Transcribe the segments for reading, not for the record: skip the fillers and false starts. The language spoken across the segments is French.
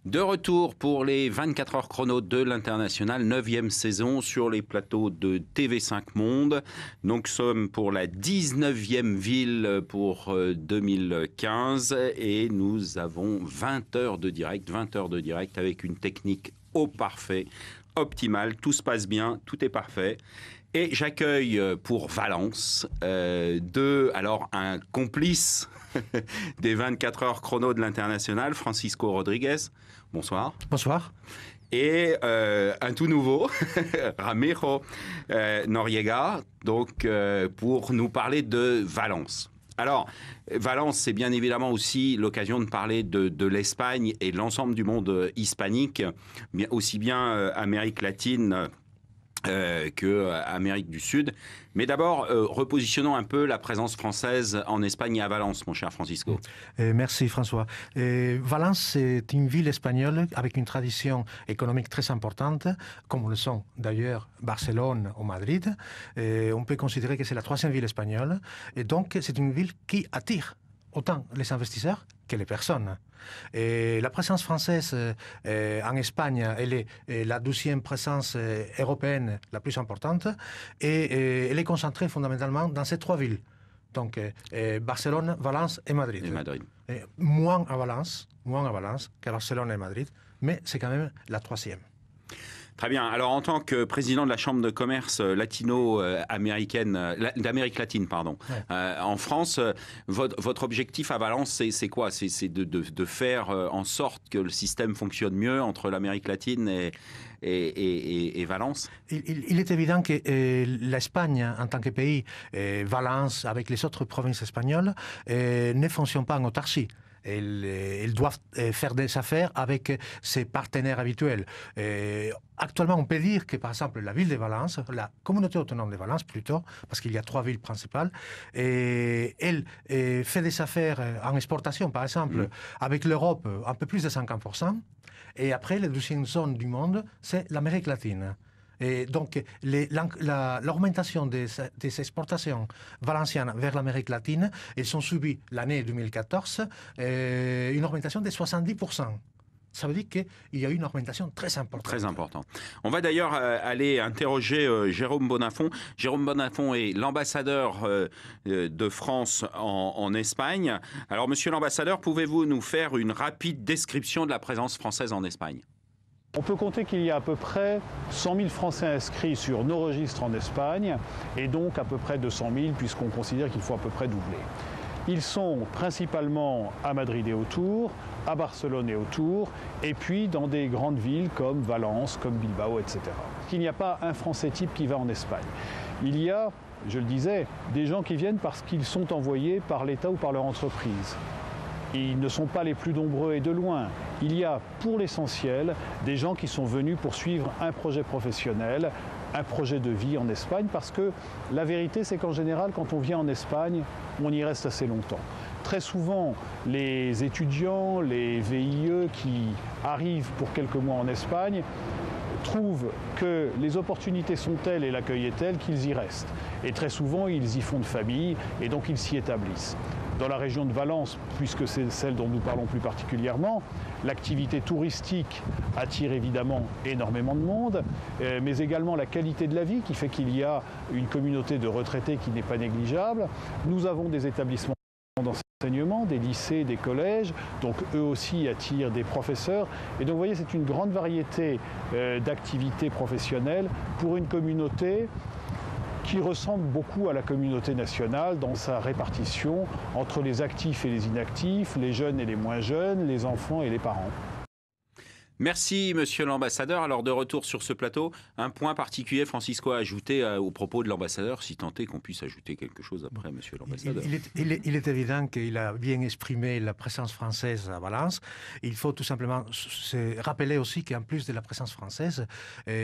De retour pour les 24 heures chrono de l'International, 9e saison sur les plateaux de TV5 Monde. Donc, nous sommes pour la 19e ville pour 2015 et nous avons 20 heures de direct avec une technique au parfait, optimale. Tout se passe bien, tout est parfait. Et j'accueille pour Valence un complice des 24 heures chrono de l'International, Francisco Rodriguez. Bonsoir. Bonsoir. Et un tout nouveau, Ramiro Noriega, donc pour nous parler de Valence. Alors, Valence, c'est bien évidemment aussi l'occasion de parler de l'Espagne et de l'ensemble du monde hispanique, aussi bien Amérique latine qu'Amérique du Sud. Mais d'abord, repositionnons un peu la présence française en Espagne et à Valence, mon cher Francisco. Merci François. Valence, c'est une ville espagnole avec une tradition économique très importante, comme le sont d'ailleurs Barcelone ou Madrid. On peut considérer que c'est la troisième ville espagnole. Et donc, c'est une ville qui attire autant les investisseurs que les personnes. Et la présence française en Espagne, elle est la 12e présence européenne la plus importante et elle est concentrée fondamentalement dans ces trois villes. Donc Barcelone, Valence et Madrid. Moins à Valence qu'à Barcelone et Madrid, mais c'est quand même la troisième. Très bien. Alors, en tant que président de la Chambre de commerce latino-américaine, d'Amérique latine, en France, votre objectif à Valence, c'est quoi? C'est de faire en sorte que le système fonctionne mieux entre l'Amérique latine et Valence? Il est évident que l'Espagne, en tant que pays, Valence, avec les autres provinces espagnoles, ne fonctionne pas en autarcie. Ils doivent faire des affaires avec ses partenaires habituels. Actuellement, on peut dire que, par exemple, la ville de Valence, la communauté autonome de Valence plutôt, parce qu'il y a trois villes principales, elle fait des affaires en exportation, par exemple, avec l'Europe, un peu plus de 50%. Et après, la deuxième zone du monde, c'est l'Amérique latine. Et donc, l'augmentation des exportations valenciennes vers l'Amérique latine, elles ont subi l'année 2014 une augmentation de 70%. Ça veut dire qu'il y a eu une augmentation très importante. Très important. On va d'ailleurs aller interroger Jérôme Bonafont. Jérôme Bonafont est l'ambassadeur de France en Espagne. Alors, monsieur l'ambassadeur, pouvez-vous nous faire une rapide description de la présence française en Espagne ? On peut compter qu'il y a à peu près 100 000 Français inscrits sur nos registres en Espagne et donc à peu près 200 000 puisqu'on considère qu'il faut à peu près doubler. Ils sont principalement à Madrid et autour, à Barcelone et autour, et puis dans des grandes villes comme Valence, comme Bilbao, etc. Il n'y a pas un Français type qui va en Espagne. Il y a, je le disais, des gens qui viennent parce qu'ils sont envoyés par l'État ou par leur entreprise. Ils ne sont pas les plus nombreux et de loin. Il y a pour l'essentiel des gens qui sont venus pour suivre un projet professionnel, un projet de vie en Espagne, parce que la vérité c'est qu'en général quand on vient en Espagne, on y reste assez longtemps. Très souvent, les étudiants, les VIE qui arrivent pour quelques mois en Espagne trouvent que les opportunités sont telles et l'accueil est tel qu'ils y restent. Et très souvent, ils y font de famille et donc ils s'y établissent. Dans la région de Valence, puisque c'est celle dont nous parlons plus particulièrement, l'activité touristique attire évidemment énormément de monde, mais également la qualité de la vie qui fait qu'il y a une communauté de retraités qui n'est pas négligeable. Nous avons des établissements d'enseignement, des lycées, des collèges, donc eux aussi attirent des professeurs. Et donc vous voyez, c'est une grande variété d'activités professionnelles pour une communauté qui ressemble beaucoup à la communauté nationale dans sa répartition entre les actifs et les inactifs, les jeunes et les moins jeunes, les enfants et les parents. Merci, monsieur l'ambassadeur. Alors, de retour sur ce plateau, un point particulier, Francisco, à ajouter au propos de l'ambassadeur, si tant est qu'on puisse ajouter quelque chose après, monsieur l'ambassadeur. Il est évident qu'il a bien exprimé la présence française à Valence. Il faut tout simplement se rappeler aussi qu'en plus de la présence française,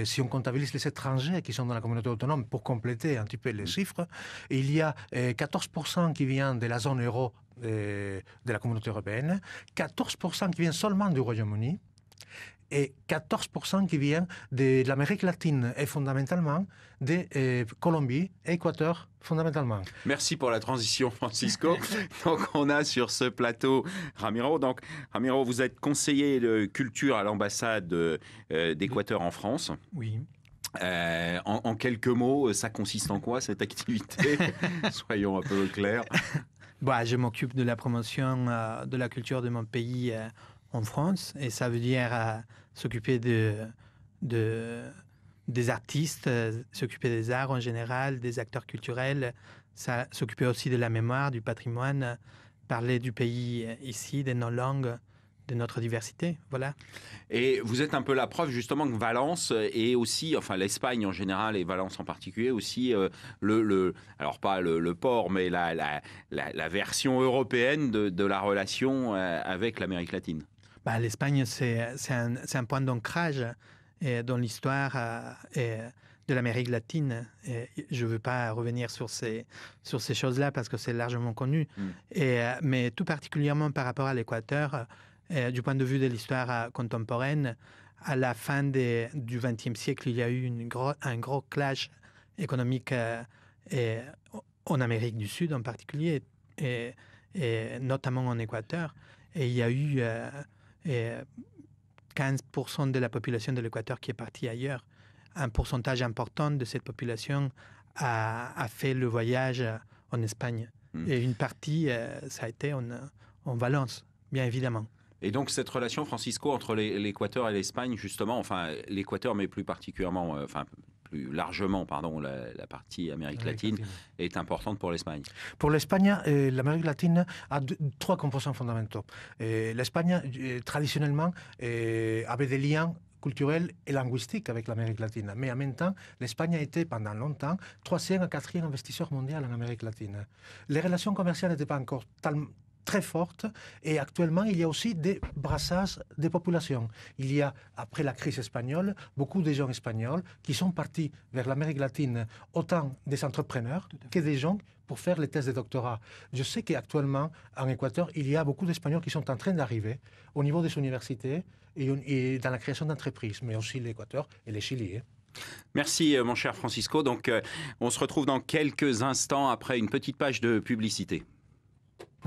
si on comptabilise les étrangers qui sont dans la communauté autonome, pour compléter un petit peu les chiffres, il y a 14% qui viennent de la zone euro de la communauté européenne, 14% qui viennent seulement du Royaume-Uni, et 14% qui vient de l'Amérique latine et fondamentalement de Colombie et Équateur fondamentalement. Merci pour la transition, Francisco. Donc, on a sur ce plateau Ramiro. Donc, Ramiro, vous êtes conseiller de culture à l'ambassade d'Équateur en France. Oui. En quelques mots, ça consiste en quoi cette activité? Soyons un peu clairs. Je m'occupe de la promotion de la culture de mon pays en France et ça veut dire s'occuper des artistes, s'occuper des arts en général, des acteurs culturels, s'occuper aussi de la mémoire, du patrimoine, parler du pays ici, de nos langues, de notre diversité, voilà. Et vous êtes un peu la preuve justement que Valence et aussi, enfin l'Espagne en général et Valence en particulier aussi, alors pas le port, mais la version européenne de la relation avec l'Amérique latine. L'Espagne, c'est un point d'ancrage dans l'histoire de l'Amérique latine. Et je ne veux pas revenir sur ces choses-là parce que c'est largement connu. Mais tout particulièrement par rapport à l'Équateur, du point de vue de l'histoire contemporaine, à la fin du XXe siècle, il y a eu un gros clash économique en Amérique du Sud en particulier, et notamment en Équateur. Et il y a eu 15% de la population de l'Équateur qui est partie ailleurs. Un pourcentage important de cette population a fait le voyage en Espagne. Et une partie, ça a été en Valence, bien évidemment. Et donc cette relation, Francisco, entre l'Équateur et l'Espagne, justement, enfin l'Équateur, mais plus particulièrement, plus largement, pardon, la partie Amérique latine, est importante pour l'Espagne. Pour l'Espagne, l'Amérique latine a trois composants fondamentaux. L'Espagne, traditionnellement, avait des liens culturels et linguistiques avec l'Amérique latine. Mais en même temps, l'Espagne a été pendant longtemps 3e à 4e investisseur mondial en Amérique latine. Les relations commerciales n'étaient pas encore très forte et actuellement il y a aussi des brassages des populations. Il y a, après la crise espagnole, beaucoup de gens espagnols qui sont partis vers l'Amérique latine, autant des entrepreneurs que des gens pour faire les thèses de doctorat. Je sais qu'actuellement en Équateur, il y a beaucoup d'Espagnols qui sont en train d'arriver au niveau des universités et dans la création d'entreprises, mais aussi l'Équateur et le Chili. Merci mon cher Francisco. Donc on se retrouve dans quelques instants après une petite page de publicité.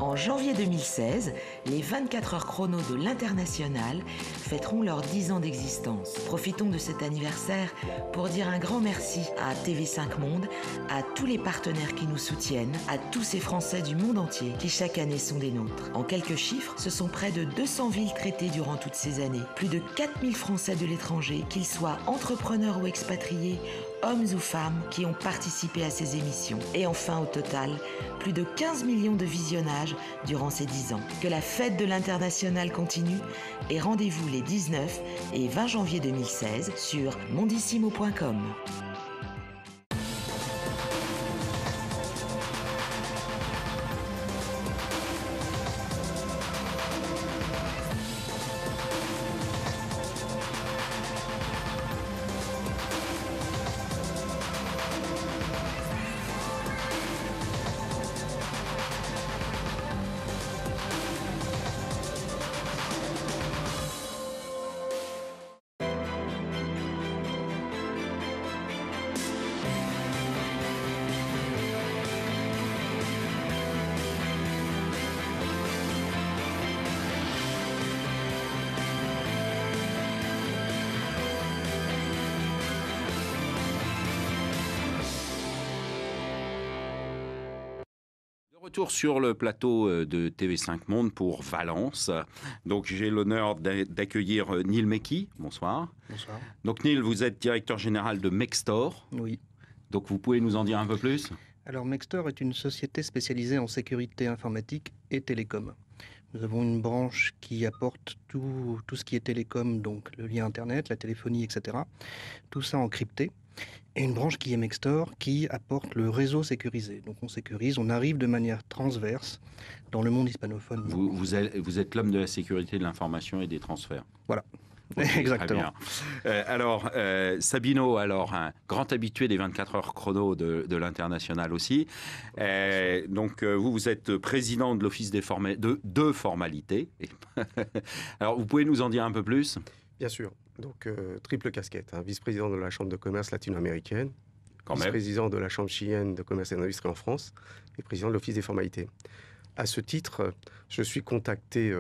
En janvier 2016, les 24 heures chrono de l'International fêteront leurs 10 ans d'existence. Profitons de cet anniversaire pour dire un grand merci à TV5 Monde, à tous les partenaires qui nous soutiennent, à tous ces Français du monde entier qui chaque année sont des nôtres. En quelques chiffres, ce sont près de 200 villes traitées durant toutes ces années. Plus de 4000 Français de l'étranger, qu'ils soient entrepreneurs ou expatriés, hommes ou femmes qui ont participé à ces émissions. Et enfin, au total, plus de 15 millions de visionnages durant ces 10 ans. Que la fête de l'International continue et rendez-vous les 19 et 20 janvier 2016 sur mondissimo.com. Retour sur le plateau de TV5 Monde pour Valence. Donc j'ai l'honneur d'accueillir Neil Mekki. Bonsoir. Bonsoir. Donc Neil, vous êtes directeur général de Mextor. Oui. Donc vous pouvez nous en dire un peu plus ? Alors Mextor est une société spécialisée en sécurité informatique et télécom. Nous avons une branche qui apporte tout ce qui est télécom, donc le lien Internet, la téléphonie, etc. Tout ça encrypté. Et une branche qui est Mextor, qui apporte le réseau sécurisé. Donc on sécurise, on arrive de manière transverse dans le monde hispanophone. Vous êtes l'homme de la sécurité de l'information et des transferts. Voilà. Okay, exactement. Alors, Sabino, un grand habitué des 24 heures chrono de l'International aussi. Donc, vous êtes président de l'Office de formalités. Alors, vous pouvez nous en dire un peu plus ? Bien sûr. Donc, triple casquette. Vice-président de la Chambre de commerce latino-américaine, vice-président de la Chambre chilienne de commerce et d'industrie en France et président de l'Office des formalités. À ce titre, je suis contacté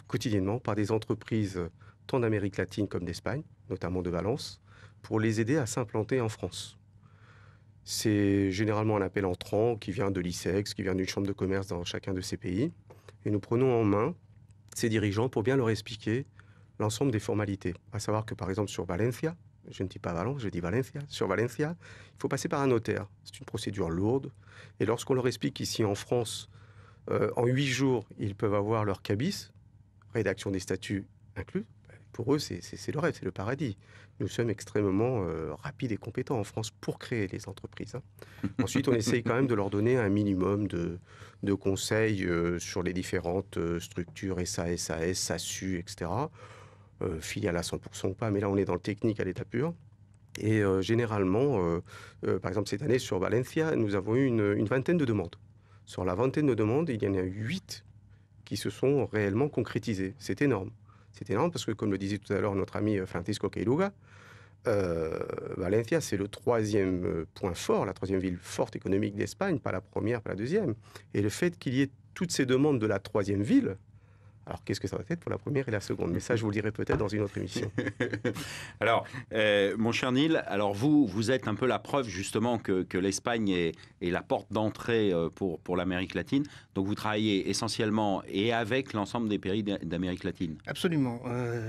quotidiennement par des entreprises tant d'Amérique latine comme d'Espagne, notamment de Valence, pour les aider à s'implanter en France. C'est généralement un appel entrant qui vient de l'ICEX, qui vient d'une chambre de commerce dans chacun de ces pays. Et nous prenons en main ces dirigeants pour bien leur expliquer l'ensemble des formalités. À savoir que, par exemple, sur Valencia, je ne dis pas Valence, je dis Valencia, sur Valencia, il faut passer par un notaire. C'est une procédure lourde. Et lorsqu'on leur explique qu'ici en France, en 8 jours, ils peuvent avoir leur cabis, rédaction des statuts inclus, pour eux, c'est le rêve, c'est le paradis. Nous sommes extrêmement rapides et compétents en France pour créer les entreprises. Ensuite, on essaye quand même de leur donner un minimum de conseils sur les différentes structures SAS, SAS, SASU, etc. Filiales à 100% ou pas, mais là, on est dans le technique à l'état pur. Et généralement, par exemple, cette année, sur Valencia, nous avons eu une vingtaine de demandes. Sur la vingtaine de demandes, il y en a 8 qui se sont réellement concrétisées. C'est énorme. C'est énorme parce que, comme le disait tout à l'heure notre ami Francisco Queiruga, Valencia, c'est le 3e point fort, la 3e ville forte économique d'Espagne, pas la première, pas la 2e. Et le fait qu'il y ait toutes ces demandes de la 3e ville, alors qu'est-ce que ça va être pour la première et la seconde? Mais ça, je vous le dirai peut-être dans une autre émission. Alors, mon cher Neil, alors vous êtes un peu la preuve justement que l'Espagne est la porte d'entrée pour l'Amérique latine. Donc vous travaillez essentiellement et avec l'ensemble des pays d'Amérique latine. Absolument.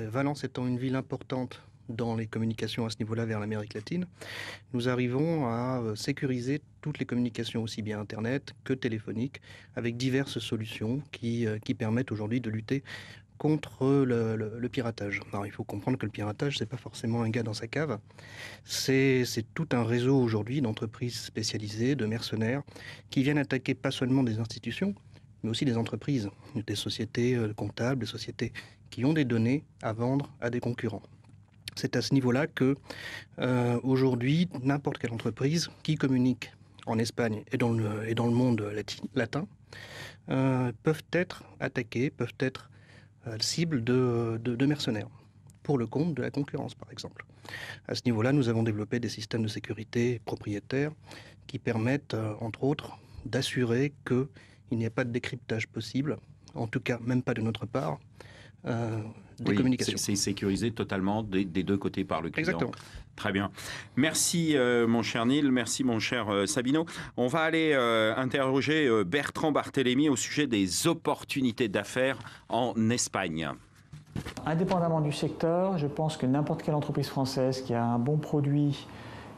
Valence étant une ville importante dans les communications à ce niveau-là vers l'Amérique latine, nous arrivons à sécuriser toutes les communications, aussi bien Internet que téléphoniques, avec diverses solutions qui permettent aujourd'hui de lutter contre le piratage. Alors, il faut comprendre que le piratage, c'est pas forcément un gars dans sa cave. C'est tout un réseau aujourd'hui d'entreprises spécialisées, de mercenaires, qui viennent attaquer pas seulement des institutions, mais aussi des entreprises, des sociétés comptables, des sociétés qui ont des données à vendre à des concurrents. C'est à ce niveau-là que, aujourd'hui, n'importe quelle entreprise qui communique en Espagne et dans le monde latin peuvent être attaquées, peuvent être cibles de mercenaires, pour le compte de la concurrence, par exemple. À ce niveau-là, nous avons développé des systèmes de sécurité propriétaires qui permettent, entre autres, d'assurer qu'il n'y ait pas de décryptage possible, en tout cas même pas de notre part, des communications. C'est sécurisé totalement des deux côtés par le client. Exactement. Très bien. Merci mon cher Neil, merci mon cher Sabino. On va aller interroger Bertrand Barthélémy au sujet des opportunités d'affaires en Espagne. Indépendamment du secteur, je pense que n'importe quelle entreprise française qui a un bon produit,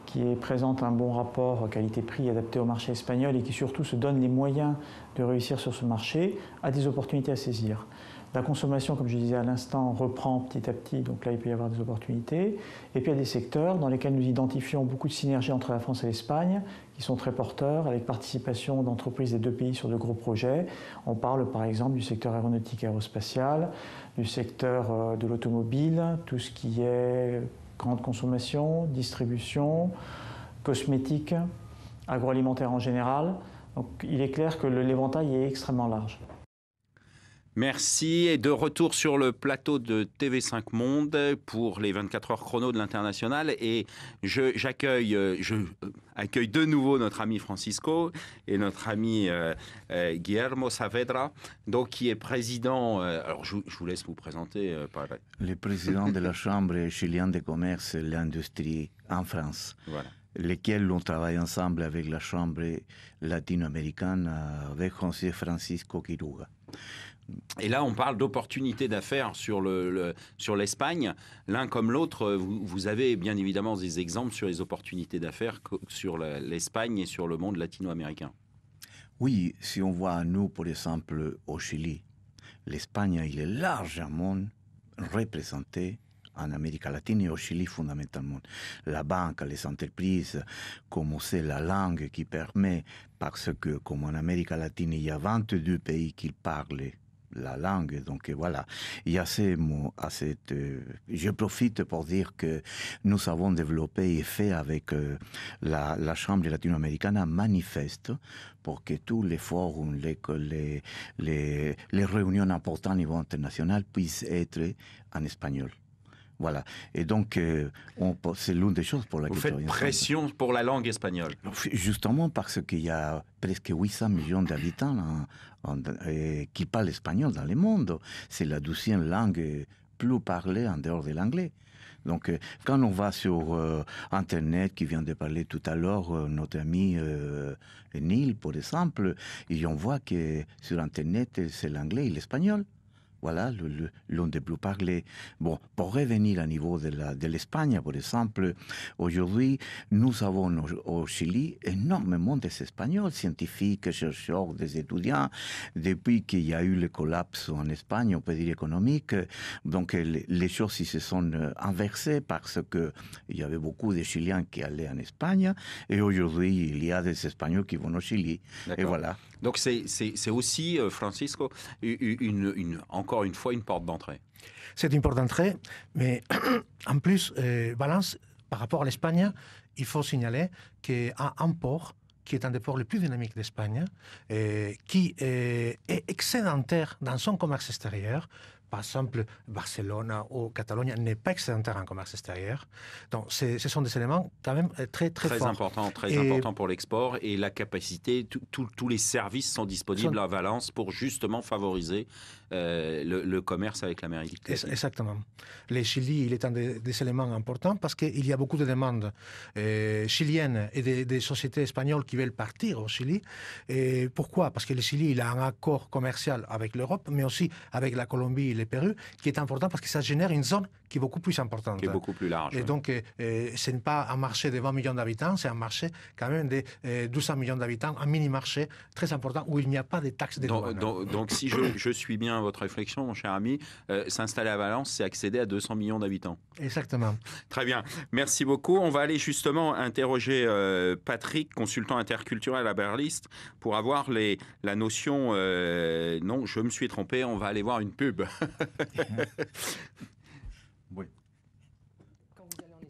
qui présente un bon rapport qualité-prix adapté au marché espagnol et qui surtout se donne les moyens de réussir sur ce marché, a des opportunités à saisir. La consommation, comme je disais à l'instant, reprend petit à petit, donc là il peut y avoir des opportunités. Et puis il y a des secteurs dans lesquels nous identifions beaucoup de synergies entre la France et l'Espagne, qui sont très porteurs, avec participation d'entreprises des deux pays sur de gros projets. On parle par exemple du secteur aéronautique aérospatial, du secteur de l'automobile, tout ce qui est grande consommation, distribution, cosmétique, agroalimentaire en général. Donc il est clair que l'éventail est extrêmement large. Merci. Et de retour sur le plateau de TV5 Monde pour les 24 heures chrono de l'International. Et j'accueille de nouveau notre ami Francisco et notre ami Guillermo Saavedra, donc, qui est président. Alors, je vous laisse vous présenter. Le président de la Chambre chilienne de commerce et de l'industrie en France. Voilà. Lesquels on travaille ensemble avec la Chambre latino-américaine, avec José Francisco Queiruga. Et là, on parle d'opportunités d'affaires sur l'Espagne. L'un comme l'autre, vous avez bien évidemment des exemples sur les opportunités d'affaires sur l'Espagne et sur le monde latino-américain. Oui, si on voit nous, par exemple, au Chili, l'Espagne, il est largement représenté en Amérique latine et au Chili fondamentalement. La banque, les entreprises, comme c'est la langue qui permet, parce que comme en Amérique latine, il y a 22 pays qui parlent la langue, donc voilà, il y a ces mots, je profite pour dire que nous avons développé et fait avec la Chambre latino-américaine un manifeste pour que tous les forums, les réunions importantes au niveau international puissent être en espagnol. Voilà. Et donc, c'est l'une des choses pour laquelle... Vous faites pression pour la langue espagnole. Justement parce qu'il y a presque 800 millions d'habitants qui parlent espagnol dans le monde. C'est la 12e langue plus parlée en dehors de l'anglais. Donc, quand on va sur Internet, qui vient de parler tout à l'heure, notre ami Neil, par exemple, et on voit que sur Internet, c'est l'anglais et l'espagnol. Voilà, l'un des plus parlés. Bon, pour revenir au niveau de l'Espagne, par exemple, aujourd'hui, nous avons au Chili énormément d'Espagnols, scientifiques, chercheurs, des étudiants. Depuis qu'il y a eu le collapse en Espagne, on peut dire économique, donc les choses se sont inversées parce qu'il y avait beaucoup de Chiliens qui allaient en Espagne, et aujourd'hui, il y a des Espagnols qui vont au Chili. Et voilà. Donc c'est aussi, Francisco, encore une fois, une porte d'entrée. C'est une porte d'entrée, mais en plus, Valence, par rapport à l'Espagne, il faut signaler qu'il y a un port qui est un des ports les plus dynamiques d'Espagne, qui est excédentaire dans son commerce extérieur. Par exemple, Barcelone ou Catalogne n'est pas excédentaire en commerce extérieur. Donc, ce sont des éléments quand même très forts. Très important pour l'export, et la capacité, tous les services sont disponibles à Valence pour justement favoriser le commerce avec l'Amérique latine. Exactement. Le Chili, il est un des éléments importants parce qu'il y a beaucoup de demandes chiliennes et des sociétés espagnoles qui veulent partir au Chili. Et pourquoi? Parce que le Chili, il a un accord commercial avec l'Europe, mais aussi avec la Colombie et le Pérou, qui est important parce que ça génère une zone qui est beaucoup plus importante. Qui est beaucoup plus large. Et donc, ce n'est pas un marché de 20 millions d'habitants, c'est un marché quand même de 200 millions d'habitants, un mini-marché très important où il n'y a pas de taxes de douane. Donc, si je suis bien votre réflexion, mon cher ami, s'installer à Valence, c'est accéder à 200 millions d'habitants. Exactement. Très bien. Merci beaucoup. On va aller justement interroger Patrick, consultant interculturel à Berlist, pour avoir la notion... non, je me suis trompé, on va aller voir une pub. Oui.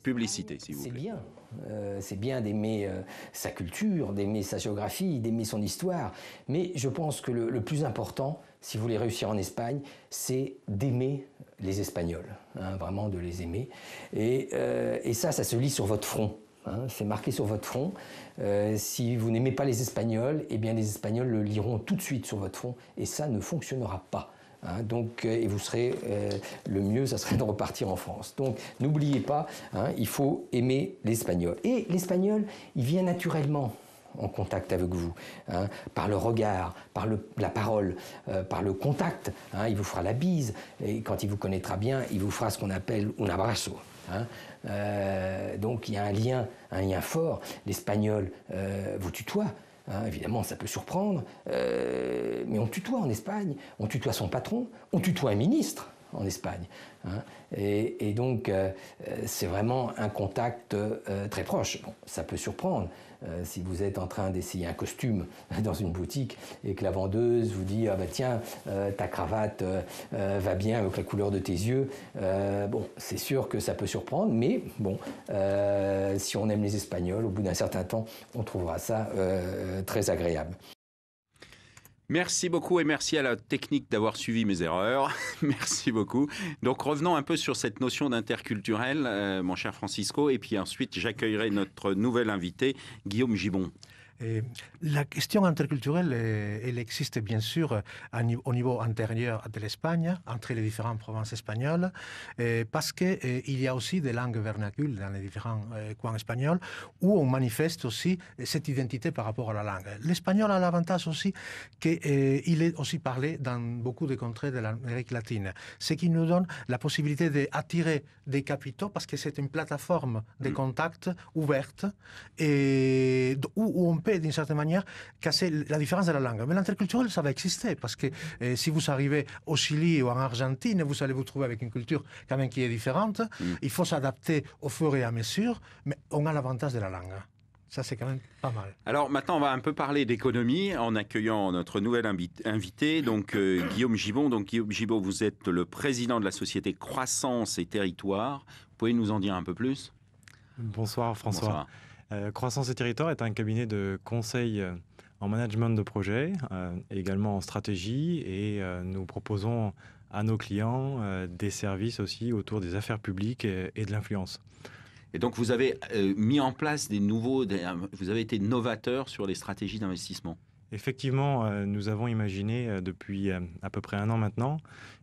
Publicité, s'il vous plaît. C'est bien. C'est bien d'aimer sa culture, d'aimer sa géographie, d'aimer son histoire. Mais je pense que le plus important, si vous voulez réussir en Espagne, c'est d'aimer les Espagnols. Hein, vraiment de les aimer. Et ça se lit sur votre front. Hein, c'est marqué sur votre front. Si vous n'aimez pas les Espagnols, eh bien les Espagnols le liront tout de suite sur votre front. Et ça ne fonctionnera pas. Hein, donc, et vous serez, le mieux, ça serait de repartir en France. Donc, n'oubliez pas, hein, il faut aimer l'espagnol. Et l'espagnol, il vient naturellement en contact avec vous, hein, par le regard, par la parole, par le contact. Hein, il vous fera la bise, et quand il vous connaîtra bien, il vous fera ce qu'on appelle un abrazo. Hein. Donc, il y a un lien fort. L'espagnol vous tutoie. Hein, évidemment, ça peut surprendre, mais on tutoie en Espagne, on tutoie son patron, on tutoie un ministre en Espagne. Hein, et donc, c'est vraiment un contact très proche. Bon, ça peut surprendre. Si vous êtes en train d'essayer un costume dans une boutique et que la vendeuse vous dit « Ah ben tiens, ta cravate va bien avec la couleur de tes yeux », bon, c'est sûr que ça peut surprendre, mais bon, si on aime les Espagnols, au bout d'un certain temps, on trouvera ça très agréable. Merci beaucoup et merci à la technique d'avoir suivi mes erreurs. Merci beaucoup. Donc revenons un peu sur cette notion d'interculturel, mon cher Francisco, et puis ensuite j'accueillerai notre nouvel invité, Guillaume Gibbon. La question interculturelle, elle existe bien sûr au niveau intérieur de l'Espagne, entre les différentes provinces espagnoles, parce qu'il y a aussi des langues vernacules dans les différents coins espagnols, où on manifeste aussi cette identité par rapport à la langue. L'espagnol a l'avantage aussi qu'il est aussi parlé dans beaucoup de contrées de l'Amérique latine, ce qui nous donne la possibilité d'attirer des capitaux, parce que c'est une plateforme de contact ouverte, et où on peut d'une certaine manière casser la différence de la langue. Mais l'interculturel, ça va exister, parce que si vous arrivez au Chili ou en Argentine, vous allez vous trouver avec une culture quand même qui est différente. Il faut s'adapter au fur et à mesure, mais on a l'avantage de la langue. Ça, c'est quand même pas mal. Alors maintenant, on va un peu parler d'économie en accueillant notre nouvel invité, donc Guillaume Gibbon. Donc Guillaume Gibbon, vous êtes le président de la société Croissance et Territoire. Vous pouvez nous en dire un peu plus? Bonsoir François. Bonsoir. Croissance et Territoire est un cabinet de conseil en management de projet et également en stratégie, et nous proposons à nos clients des services aussi autour des affaires publiques et de l'influence. Et donc, vous avez mis en place vous avez été novateur sur les stratégies d'investissement. Effectivement, nous avons imaginé depuis à peu près 1 an maintenant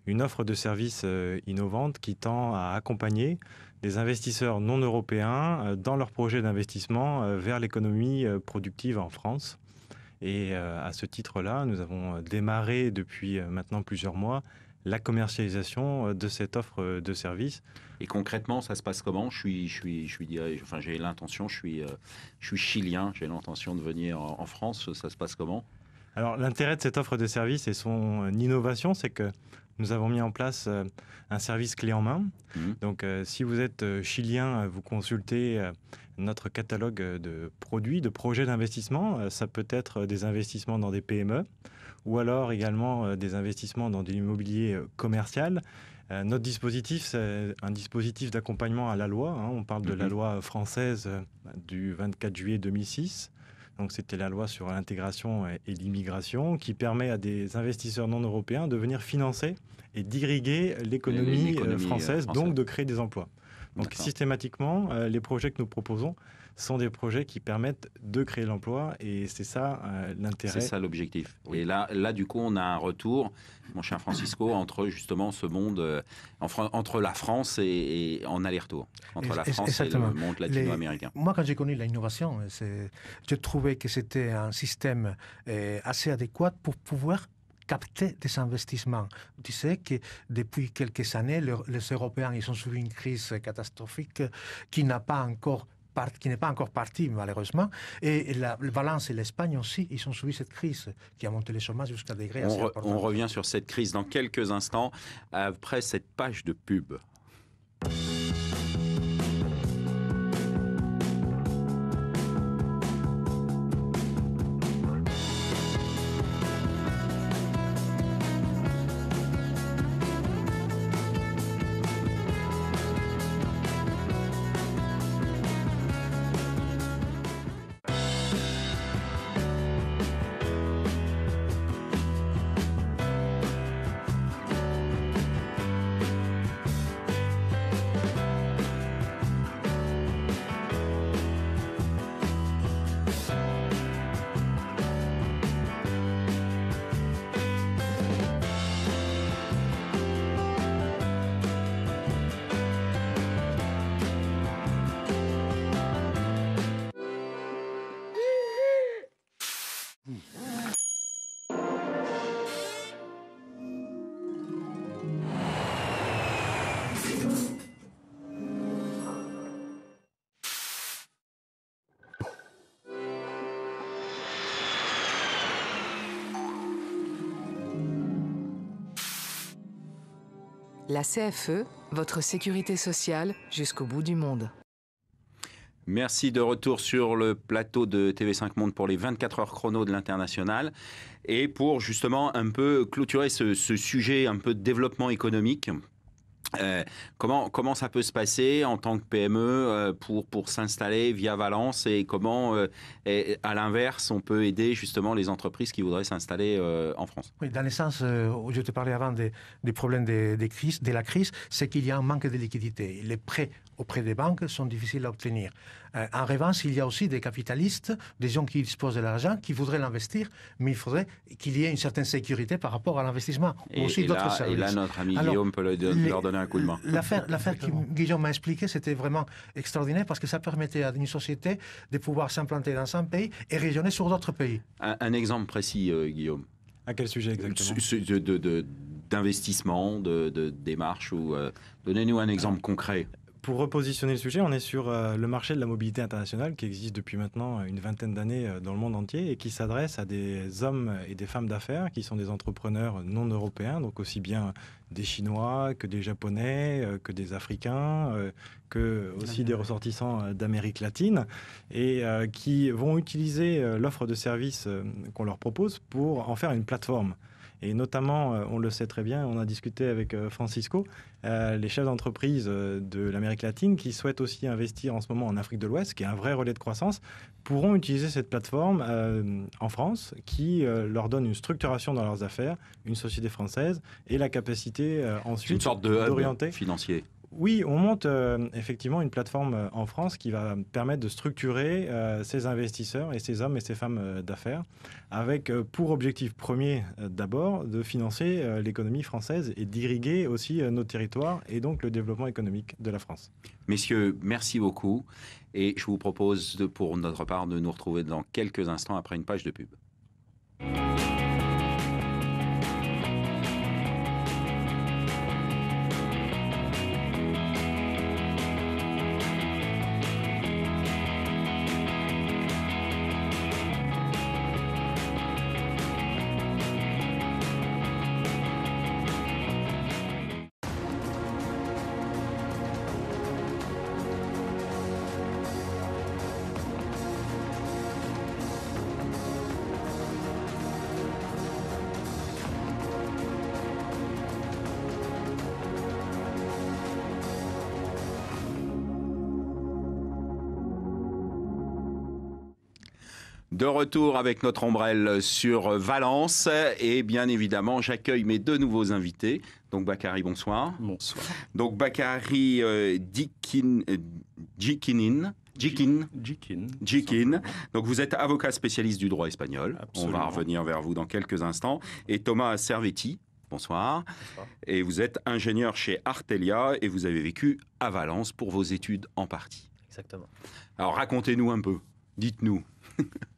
une offre de services innovante qui tend à accompagner des investisseurs non européens dans leurs projets d'investissement vers l'économie productive en France. Et à ce titre-là, nous avons démarré depuis maintenant plusieurs mois la commercialisation de cette offre de services. Et concrètement, ça se passe comment ? J'ai l'intention, je suis chilien, j'ai l'intention de venir en France. Ça se passe comment ? Alors, l'intérêt de cette offre de service et son innovation, c'est que nous avons mis en place un service clé en main. Donc, si vous êtes chilien, vous consultez notre catalogue de produits, de projets d'investissement. Ça peut être des investissements dans des PME ou alors également des investissements dans de l'immobilier commercial. Notre dispositif, c'est un dispositif d'accompagnement à la loi. On parle de la loi française du 24 juillet 2006. Donc, c'était la loi sur l'intégration et l'immigration qui permet à des investisseurs non européens de venir financer et d'irriguer l'économie française, donc de créer des emplois. Donc, systématiquement, les projets que nous proposons sont des projets qui permettent de créer l'emploi et c'est ça l'intérêt. C'est ça l'objectif. Oui. Et là, du coup, on a un retour, mon cher Francisco, entre justement ce monde, entre la France et en aller-retour, entre la France et le monde latino-américain. Moi, quand j'ai connu l'innovation, je trouvais que c'était un système assez adéquat pour pouvoir capter des investissements. Tu sais que depuis quelques années, les Européens ils ont subi une crise catastrophique qui n'est pas encore partie, malheureusement. Et la Valence et l'Espagne aussi, ils ont subi cette crise qui a monté les chômages jusqu'à des degrés assez importants. On revient sur cette crise dans quelques instants, après cette page de pub. La CFE, votre sécurité sociale jusqu'au bout du monde. Merci de retour sur le plateau de TV5 Monde pour les 24 heures chrono de l'International et pour justement un peu clôturer ce sujet un peu de développement économique. Comment ça peut se passer en tant que PME pour s'installer via Valence et comment, à l'inverse, on peut aider justement les entreprises qui voudraient s'installer en France? Oui, dans le sens où je te parlais avant des problèmes de la crise, c'est qu'il y a un manque de liquidité. Les prêts auprès des banques sont difficiles à obtenir. En revanche, il y a aussi des capitalistes, des gens qui disposent de l'argent, qui voudraient l'investir, mais il faudrait qu'il y ait une certaine sécurité par rapport à l'investissement. Et là, notre ami Guillaume peut leur donner un coup de main. L'affaire que Guillaume m'a expliqué, c'était vraiment extraordinaire parce que ça permettait à une société de pouvoir s'implanter dans un pays et rayonner sur d'autres pays. Un exemple précis, Guillaume. À quel sujet exactement? D'investissement, de démarche ou donnez-nous un exemple concret. Pour repositionner le sujet, on est sur le marché de la mobilité internationale qui existe depuis maintenant une vingtaine d'années dans le monde entier et qui s'adresse à des hommes et des femmes d'affaires qui sont des entrepreneurs non européens, donc aussi bien des Chinois que des Japonais, que des Africains, que aussi des ressortissants d'Amérique latine et qui vont utiliser l'offre de services qu'on leur propose pour en faire une plateforme. Et notamment, on le sait très bien, on a discuté avec Francisco, les chefs d'entreprise de l'Amérique latine qui souhaitent aussi investir en ce moment en Afrique de l'Ouest, qui est un vrai relais de croissance, pourront utiliser cette plateforme en France qui leur donne une structuration dans leurs affaires, une société française et la capacité possibilité ensuite une sorte de hub d'orienter financier. Oui, on monte effectivement une plateforme en France qui va permettre de structurer ces investisseurs et ces hommes et ces femmes d'affaires avec pour objectif premier d'abord de financer l'économie française et d'irriguer aussi nos territoires et donc le développement économique de la France. Messieurs, merci beaucoup et je vous propose pour notre part de nous retrouver dans quelques instants après une page de pub. De retour avec notre ombrelle sur Valence et bien évidemment j'accueille mes deux nouveaux invités. Donc Bakary, bonsoir. Bonsoir. Donc Bakary Djikin. Donc vous êtes avocat spécialiste du droit espagnol. Absolument. On va revenir vers vous dans quelques instants. Et Thomas Servetti. Bonsoir. Bonsoir. Et vous êtes ingénieur chez Artelia et vous avez vécu à Valence pour vos études en partie. Exactement. Alors racontez-nous un peu. Dites-nous.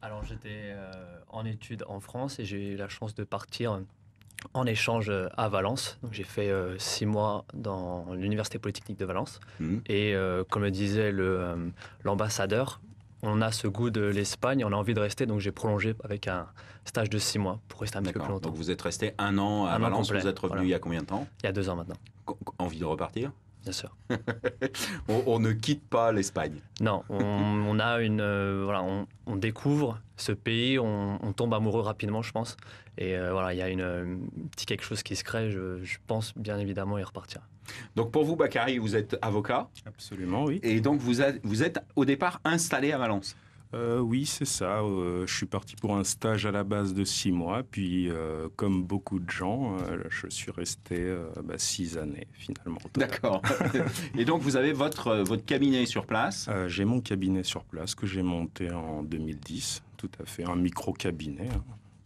Alors j'étais en études en France et j'ai eu la chance de partir en échange à Valence. Donc j'ai fait 6 mois dans l'Université Polytechnique de Valence. Et comme le disait l'ambassadeur, on a ce goût de l'Espagne, on a envie de rester, donc j'ai prolongé avec un stage de 6 mois pour rester un petit peu plus longtemps. Donc vous êtes resté 1 an à Valence, vous êtes revenu il y a combien de temps? Il y a 2 ans maintenant. Envie de repartir? Bien sûr. on ne quitte pas l'Espagne. Non, on a on découvre ce pays, on tombe amoureux rapidement, je pense. Et voilà, il y a un petit quelque chose qui se crée. Je pense bien évidemment y repartir. Donc pour vous, Bakary, vous êtes avocat? Absolument, oui. Et donc vous êtes au départ installé à Valence? Oui, c'est ça. Je suis parti pour un stage à la base de 6 mois. Puis, comme beaucoup de gens, je suis resté 6 années finalement. D'accord. Et donc, vous avez votre cabinet sur place? J'ai mon cabinet sur place que j'ai monté en 2010. Tout à fait. Un micro-cabinet.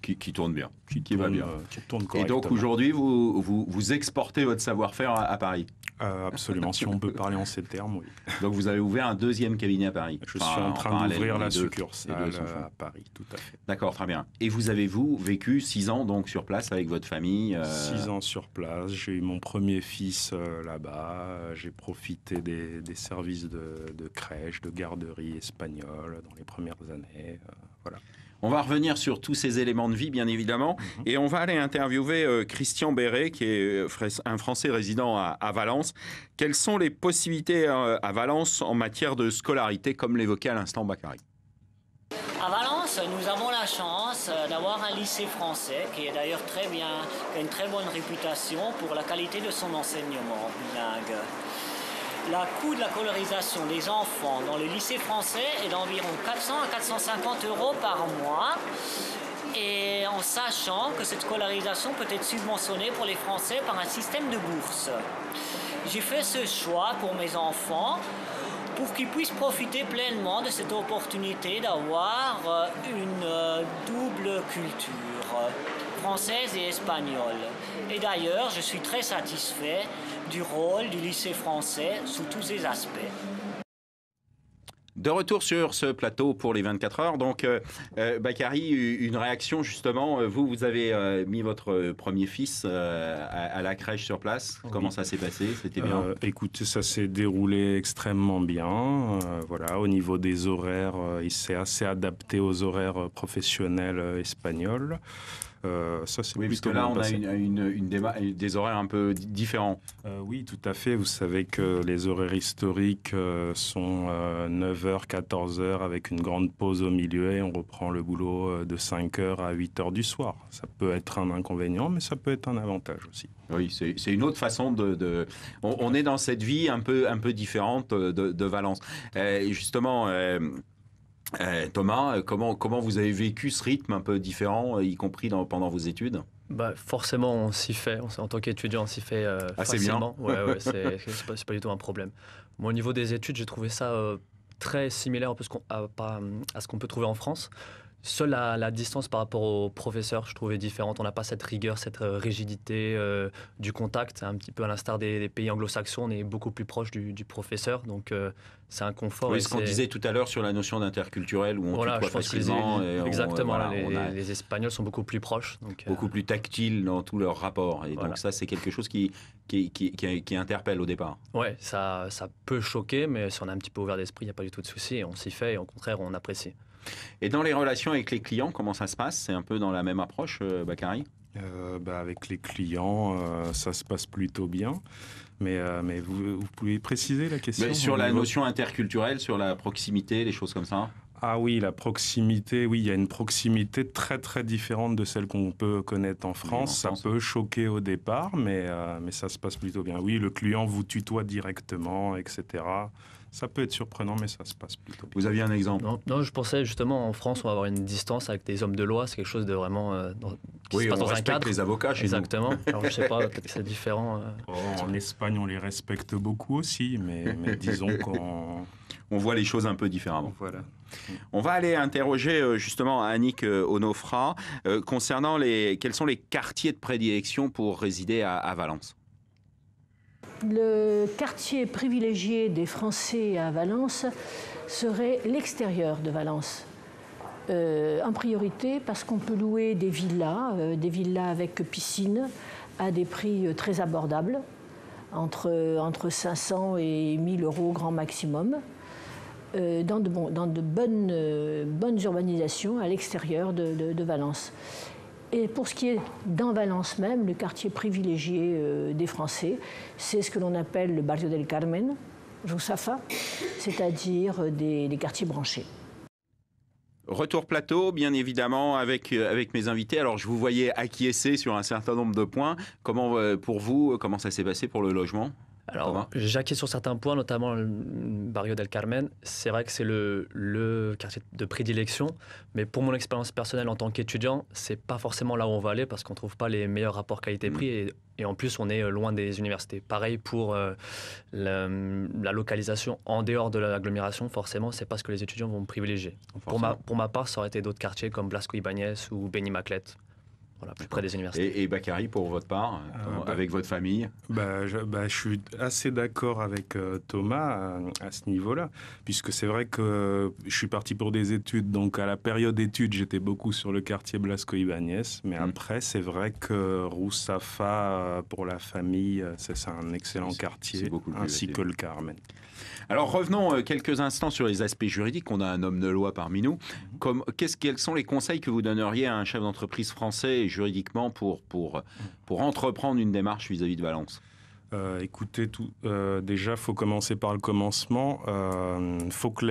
Qui tourne bien. Qui va bien. Qui tourne correctement. Et donc, aujourd'hui, vous exportez votre savoir-faire à Paris? Absolument, si on peut parler en ces termes, oui. Donc vous avez ouvert un deuxième cabinet à Paris? Je suis en train d'ouvrir la succursale à Paris, tout à fait. D'accord, très bien. Et vous avez vécu 6 ans donc sur place avec votre famille? 6 ans sur place, j'ai eu mon premier fils là-bas, j'ai profité des services de crèche, de garderie espagnole dans les premières années, voilà. On va revenir sur tous ces éléments de vie, bien évidemment, et on va aller interviewer Christian Béret, qui est un Français résident à Valence. Quelles sont les possibilités à Valence en matière de scolarité, comme l'évoquait à l'instant Bakary? À Valence, nous avons la chance d'avoir un lycée français qui est d'ailleurs très bien, qui a une très bonne réputation pour la qualité de son enseignement bilingue. Le coût de la scolarisation des enfants dans le lycée français est d'environ 400 à 450 € par mois. Et en sachant que cette scolarisation peut être subventionnée pour les Français par un système de bourse. J'ai fait ce choix pour mes enfants pour qu'ils puissent profiter pleinement de cette opportunité d'avoir une double culture, française et espagnole. Et d'ailleurs, je suis très satisfait du rôle du lycée français sous tous ses aspects. De retour sur ce plateau pour les 24 heures. Donc, Bakary, une réaction justement. Vous avez mis votre premier fils à la crèche sur place. Oui. Comment ça s'est passé? C'était bien? Écoutez, ça s'est déroulé extrêmement bien. Voilà, au niveau des horaires, il s'est assez adapté aux horaires professionnels espagnols. Ça, oui, parce que là, on a des horaires un peu différents. Oui, tout à fait. Vous savez que les horaires historiques sont 9h, 14h avec une grande pause au milieu et on reprend le boulot de 5h à 8h du soir. Ça peut être un inconvénient, mais ça peut être un avantage aussi. Oui, c'est une autre façon on est dans cette vie un peu différente de Valence. Justement... Thomas, comment vous avez vécu ce rythme un peu différent, y compris pendant vos études? Forcément, on s'y fait. En tant qu'étudiant, on s'y fait facilement. C'est pas du tout un problème. Moi, au niveau des études, j'ai trouvé ça très similaire à ce qu'on peut trouver en France. Seule la distance par rapport aux professeurs, je trouvais différente. On n'a pas cette rigueur, cette rigidité du contact. C'est un petit peu à l'instar des pays anglo-saxons. On est beaucoup plus proche du professeur, donc c'est un confort. Oui, ce qu'on disait tout à l'heure sur la notion d'interculturel, où on tutoie facilement. Exactement, les Espagnols sont beaucoup plus proches. Beaucoup plus tactiles dans tous leurs rapports. Et donc ça, c'est quelque chose qui interpelle au départ. Oui, ça peut choquer, mais si on est un petit peu ouvert d'esprit, il n'y a pas du tout de souci. On s'y fait et au contraire, on apprécie. Et dans les relations avec les clients, comment ça se passe? C'est un peu dans la même approche, Bakary? Avec les clients, ça se passe plutôt bien. Mais vous pouvez préciser la question? Sur la notion interculturelle, sur la proximité, les choses comme ça? Ah oui, la proximité, oui, il y a une proximité très très différente de celle qu'on peut connaître en France. Ça peut choquer au départ, mais ça se passe plutôt bien. Oui, le client vous tutoie directement, etc. Ça peut être surprenant, mais ça se passe plutôt bien. Vous aviez un exemple? Non, je pensais justement en France, on va avoir une distance avec des hommes de loi. C'est quelque chose de vraiment qui se passe dans un cadre. Les avocats chez Exactement. Nous. Alors je sais pas, peut-être que c'est différent. En Espagne, on les respecte beaucoup aussi, mais disons on voit les choses un peu différemment. Voilà. On va aller interroger justement Annick Onofra concernant quels sont les quartiers de prédilection pour résider à Valence. Le quartier privilégié des Français à Valence serait l'extérieur de Valence. En priorité parce qu'on peut louer des villas avec piscine à des prix très abordables, entre 500 et 1000 euros grand maximum, dans de bonnes urbanisations à l'extérieur de Valence. Et pour ce qui est dans Valence même, le quartier privilégié des Français, c'est ce que l'on appelle le Barrio del Carmen, Rusafa, c'est-à-dire des quartiers branchés. Retour plateau, bien évidemment, avec mes invités. Alors, je vous voyais acquiescer sur un certain nombre de points. Pour vous, comment ça s'est passé pour le logement ? Alors, j'acquiesce sur certains points, notamment le Barrio del Carmen. C'est vrai que c'est le quartier de prédilection, mais pour mon expérience personnelle en tant qu'étudiant, c'est pas forcément là où on va aller parce qu'on trouve pas les meilleurs rapports qualité-prix et en plus on est loin des universités. Pareil pour la localisation en dehors de l'agglomération, forcément, c'est pas ce que les étudiants vont privilégier. Pour ma part, ça aurait été d'autres quartiers comme Blasco Ibáñez ou Benimaclet. Voilà, plus près des universités. Et Bakary, pour votre part, avec votre famille? Je suis assez d'accord avec Thomas à ce niveau-là, puisque c'est vrai que je suis parti pour des études, donc à la période d'études, j'étais beaucoup sur le quartier Blasco Ibáñez, mais après, c'est vrai que Rusafa, pour la famille, c'est un excellent quartier, ainsi que le Carmen. Alors revenons quelques instants sur les aspects juridiques. On a un homme de loi parmi nous. Quels sont les conseils que vous donneriez à un chef d'entreprise français juridiquement pour entreprendre une démarche vis-à-vis de Valence ? Écoutez, déjà, il faut commencer par le commencement. Il faut que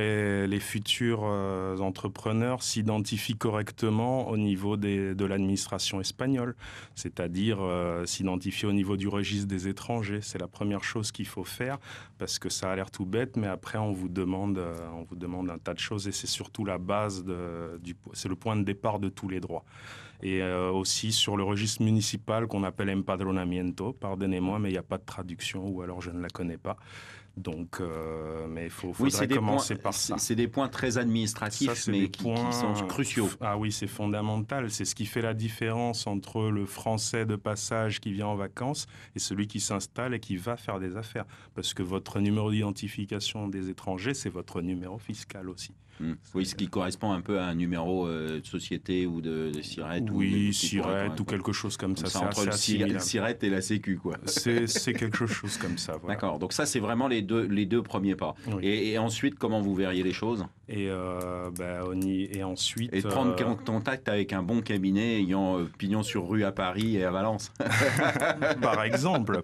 les futurs entrepreneurs s'identifient correctement au niveau de l'administration espagnole, c'est-à-dire s'identifier au niveau du registre des étrangers. C'est la première chose qu'il faut faire, parce que ça a l'air tout bête, mais après, on vous demande un tas de choses, et c'est surtout la base, c'est le point de départ de tous les droits. Et aussi sur le registre municipal qu'on appelle empadronamiento, pardonnez-moi, mais il n'y a pas de traduction, ou alors je ne la connais pas. Donc, mais il faudrait commencer par ça. C'est des points très administratifs, mais qui sont cruciaux. Ah oui, c'est fondamental. C'est ce qui fait la différence entre le Français de passage qui vient en vacances et celui qui s'installe et qui va faire des affaires. Parce que votre numéro d'identification des étrangers, c'est votre numéro fiscal aussi. Oui, ce qui correspond un peu à un numéro de société ou de SIRET. Oui, SIRET ou quelque chose comme ça. C'est entre le SIRET et la Sécu, quoi. C'est quelque chose comme ça. Voilà. D'accord, donc ça, c'est vraiment les deux premiers pas. Oui. Et ensuite, comment vous verriez les choses ? Et ensuite... Et prendre contact avec un bon cabinet ayant pignon sur rue à Paris et à Valence. Par exemple,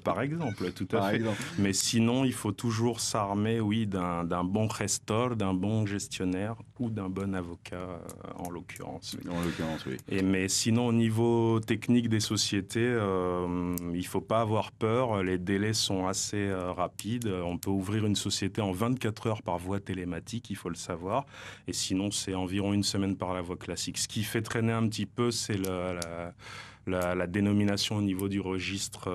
tout à fait. Mais sinon, il faut toujours s'armer, d'un bon restor, d'un bon gestionnaire ou d'un bon avocat, en l'occurrence. En l'occurrence, oui. Mais sinon, au niveau technique des sociétés, il ne faut pas avoir peur. Les délais sont assez rapides. On peut ouvrir une société en 24 heures par voie télématique, il faut le savoir. Et sinon, c'est environ une semaine par la voie classique. Ce qui fait traîner un petit peu, c'est la dénomination au niveau du registre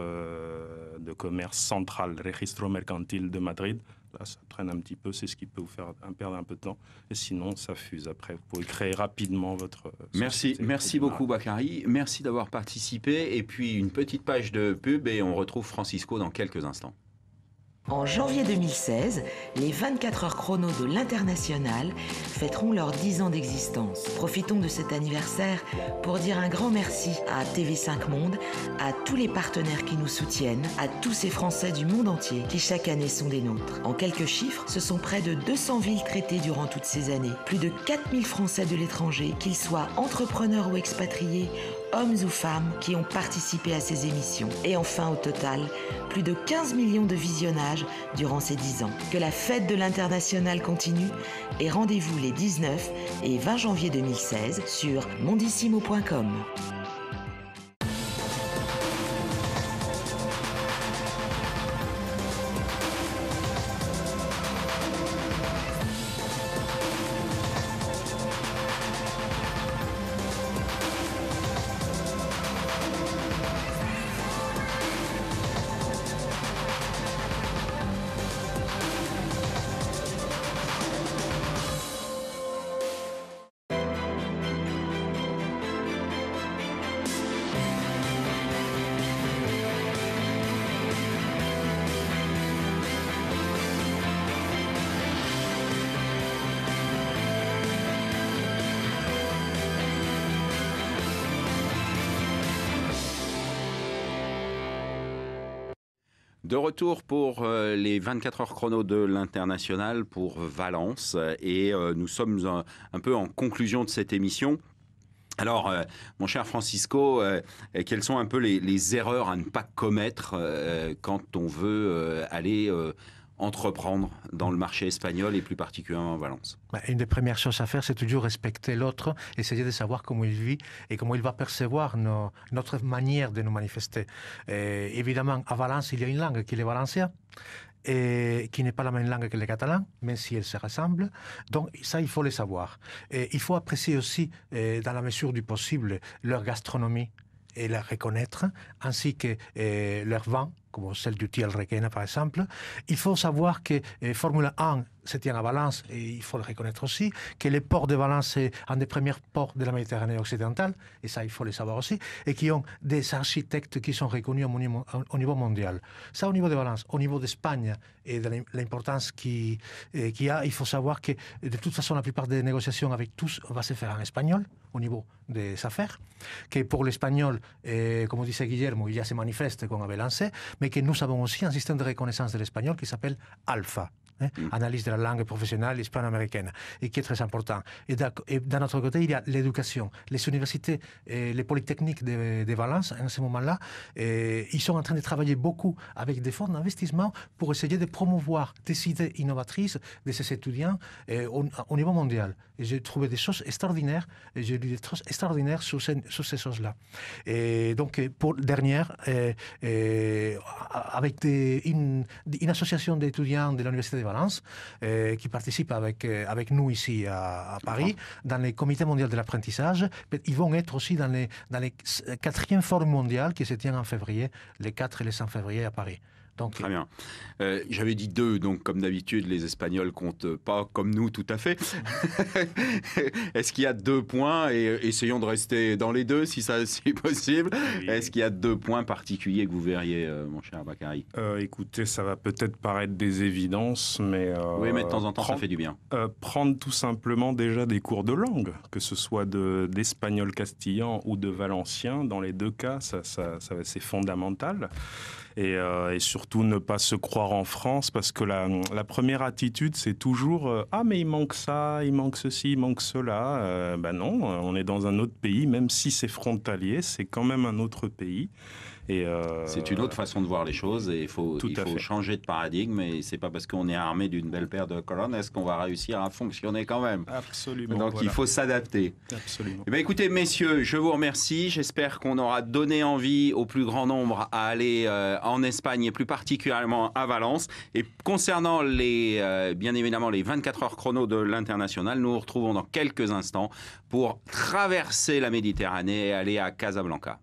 de commerce central, Registro Mercantil de Madrid. Là, ça traîne un petit peu, c'est ce qui peut vous faire perdre un peu de temps. Et sinon, ça fuse après. Vous pouvez créer rapidement votre société. Merci beaucoup, Bakary. Merci d'avoir participé. Et puis, une petite page de pub et on retrouve Francisco dans quelques instants. En janvier 2016, les 24 heures chrono de l'International fêteront leurs 10 ans d'existence. Profitons de cet anniversaire pour dire un grand merci à TV5 Monde, à tous les partenaires qui nous soutiennent, à tous ces Français du monde entier qui chaque année sont des nôtres. En quelques chiffres, ce sont près de 200 villes traitées durant toutes ces années. Plus de 4000 Français de l'étranger, qu'ils soient entrepreneurs ou expatriés, hommes ou femmes qui ont participé à ces émissions. Et enfin, au total, plus de 15 millions de visionnages durant ces 10 ans. Que la fête de l'International continue et rendez-vous les 19 et 20 janvier 2016 sur mondissimo.com. De retour pour les 24 heures chrono de l'International pour Valence et nous sommes un peu en conclusion de cette émission. Alors, mon cher Francisco, quelles sont un peu les erreurs à ne pas commettre quand on veut aller entreprendre dans le marché espagnol et plus particulièrement en Valence? Une des premières choses à faire, c'est toujours respecter l'autre, essayer de savoir comment il vit et comment il va percevoir notre manière de nous manifester. Évidemment, à Valence, il y a une langue qui est le valencien, et qui n'est pas la même langue que le catalan, même si elles se ressemblent. Donc ça, il faut le savoir. Et il faut apprécier aussi, dans la mesure du possible, leur gastronomie et la reconnaître, ainsi que leur vin, comme celle du Tiel Requena par exemple. Il faut savoir que Formule 1 se tient à Valence, et il faut le reconnaître aussi, que le port de Valence est un des premiers ports de la Méditerranée occidentale, et ça il faut le savoir aussi, et qui ont des architectes qui sont reconnus au niveau mondial. Ça au niveau de Valence. Au niveau d'Espagne et de l'importance qu'il y a, il faut savoir que de toute façon la plupart des négociations avec tous va se faire en espagnol, au niveau des affaires, que pour l'espagnol, comme disait Guillermo, il y a ces manifestes qu'on avait lancés, mais que nous avons aussi un système de reconnaissance de l'espagnol qui s'appelle ALPHA, analyse de la langue professionnelle hispano-américaine, et qui est très important. Et d'un autre côté, il y a l'éducation. Les universités, les polytechniques de Valence, en ce moment-là, ils sont en train de travailler beaucoup avec des fonds d'investissement pour essayer de promouvoir des idées innovatrices de ces étudiants au niveau mondial. Et j'ai trouvé des choses extraordinaires, et j'ai lu des choses extraordinaires sur ces choses-là. Et donc, pour dernière, avec une association d'étudiants de l'Université de Valence qui participent avec nous ici à Paris, dans les comités mondiaux de l'apprentissage. Ils vont être aussi dans les 4e forum mondial qui se tient en février, les 4 et les 5 février à Paris. Donc, très bien. J'avais dit 2, donc comme d'habitude, les Espagnols comptent pas comme nous tout à fait. Est-ce qu'il y a 2 points, et essayons de rester dans les 2 si possible. Oui. Est-ce qu'il y a 2 points particuliers que vous verriez, mon cher Bakary? Écoutez, ça va peut-être paraître des évidences, mais... oui, mais de temps en temps, ça fait du bien. Prendre tout simplement déjà des cours de langue, que ce soit d'espagnol castillan ou de valencien, dans les 2 cas, ça c'est fondamental. Et surtout, surtout ne pas se croire en France, parce que la première attitude, c'est toujours ah, mais il manque ça, il manque ceci, il manque cela. Ben non, on est dans un autre pays, même si c'est frontalier, c'est quand même un autre pays. C'est une autre façon de voir les choses et il faut changer de paradigme, et c'est pas parce qu'on est armé d'une belle paire de colonnes est-ce qu'on va réussir à fonctionner quand même. Absolument. Donc il faut s'adapter. Absolument. Eh bien, écoutez messieurs, je vous remercie, j'espère qu'on aura donné envie au plus grand nombre à aller en Espagne et plus particulièrement à Valence. Et concernant bien évidemment les 24 heures chrono de l'International, nous nous retrouvons dans quelques instants pour traverser la Méditerranée et aller à Casablanca.